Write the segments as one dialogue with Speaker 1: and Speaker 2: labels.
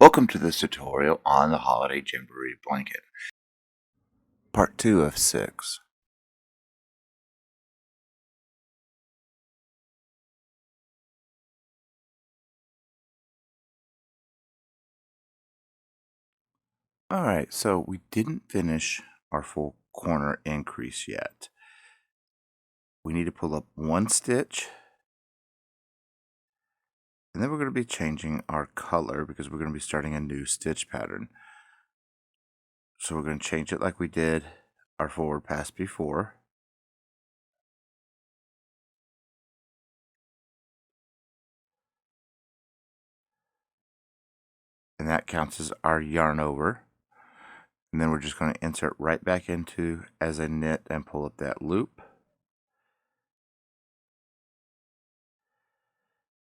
Speaker 1: Welcome to this tutorial on the Holiday Jamboree blanket. Part 2 of 6. Alright, so we didn't finish our full corner increase yet. We need to pull up one stitch, and then we're going to be changing our color because we're going to be starting a new stitch pattern. So we're going to change it like we did our forward pass before. And that counts as our yarn over. And then we're just going to insert right back into as a knit and pull up that loop.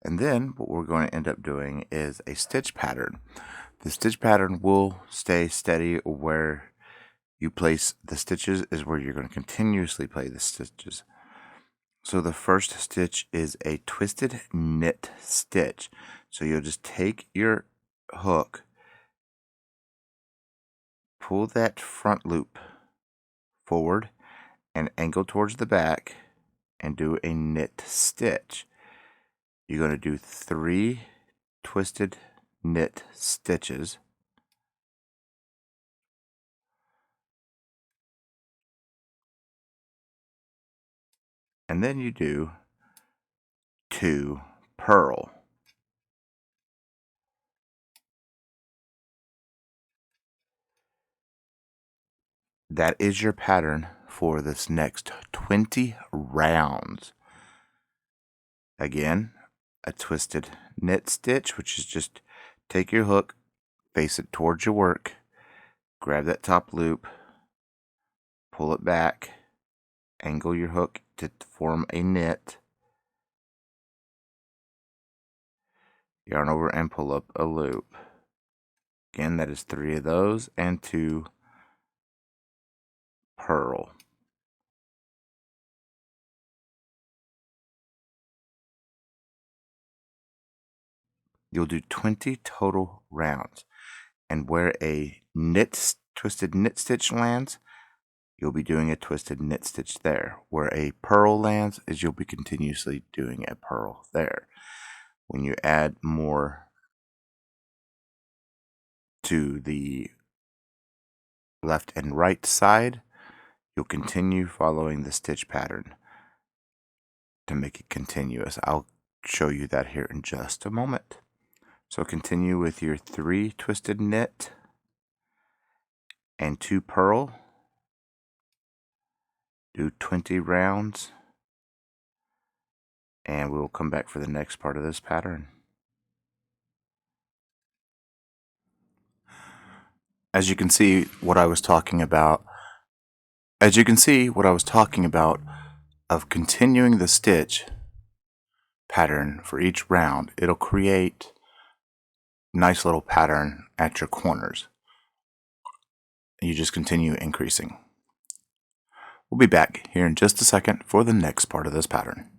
Speaker 1: And then what we're going to end up doing is a stitch pattern. The stitch pattern will stay steady. Where you place the stitches is where you're going to continuously place the stitches. So the first stitch is a twisted knit stitch. So you'll just take your hook, pull that front loop forward and angle towards the back and do a knit stitch. You're going to do 3 twisted knit stitches. And then you do 2 purl. That is your pattern for this next 20 rounds. Again, a twisted knit stitch, which is just take your hook, face it towards your work, grab that top loop, pull it back, angle your hook to form a knit, yarn over and pull up a loop. Again, that is 3 of those and 2 purl. You'll do 20 total rounds, and where a twisted knit stitch lands, you'll be doing a twisted knit stitch there. Where a purl lands is you'll be continuously doing a purl there. When you add more to the left and right side, you'll continue following the stitch pattern to make it continuous. I'll show you that here in just a moment. So continue with your 3 twisted knit and 2 purl. Do 20 rounds, and we will come back for the next part of this pattern. As you can see what I was talking about, of continuing the stitch pattern for each round, it'll create a nice little pattern at your corners. You just continue increasing. We'll be back here in just a second for the next part of this pattern.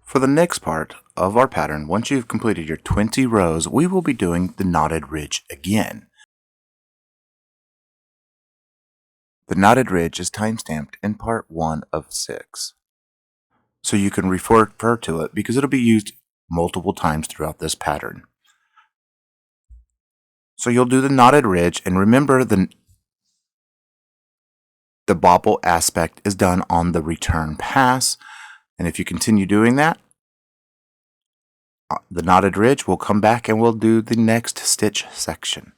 Speaker 1: For the next part of our pattern, once you've completed your 20 rows, we will be doing the knotted ridge again. The knotted ridge is time-stamped in part 1 of 6. So you can refer to it because it'll be used multiple times throughout this pattern. So you'll do the knotted ridge, and remember the bobble aspect is done on the return pass. And if you continue doing that, the knotted ridge will come back and we'll do the next stitch section.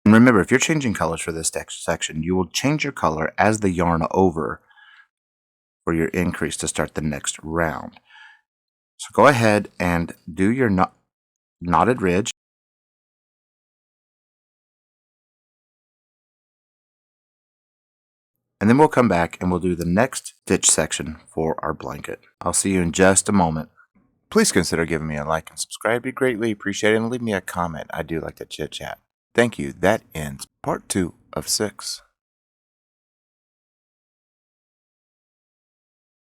Speaker 1: And remember, if you're changing colors for this section, you will change your color as the yarn over for your increase to start the next round. So go ahead and do your knotted ridge. And then we'll come back and we'll do the next stitch section for our blanket. I'll see you in just a moment. Please consider giving me a like and subscribe. It'd be greatly appreciated, and leave me a comment. I do like to chit chat. Thank you. That ends part 2 of 6.